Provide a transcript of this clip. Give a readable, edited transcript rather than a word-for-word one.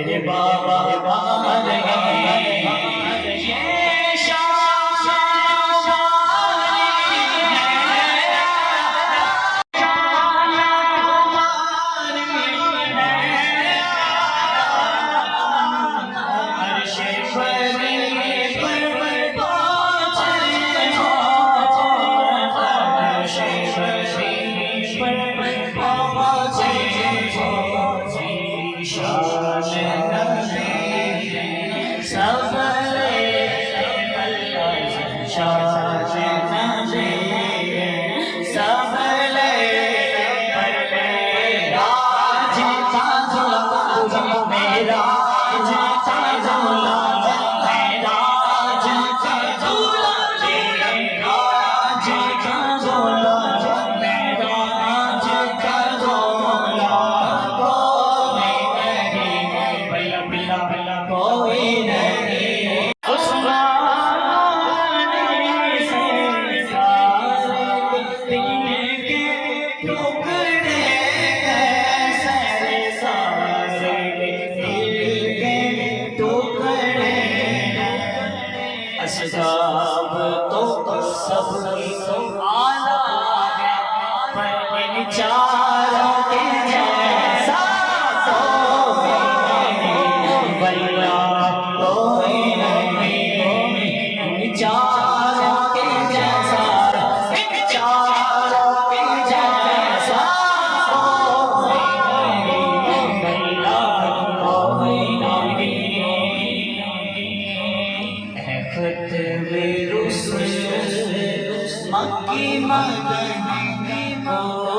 मेरे बाबा सब तो सब आला है पर इन चारों के जैसा भैया कोई नहीं इन चारों के जैसा इन चारों के जैसा भैया कोई नहीं मक्की मदनी को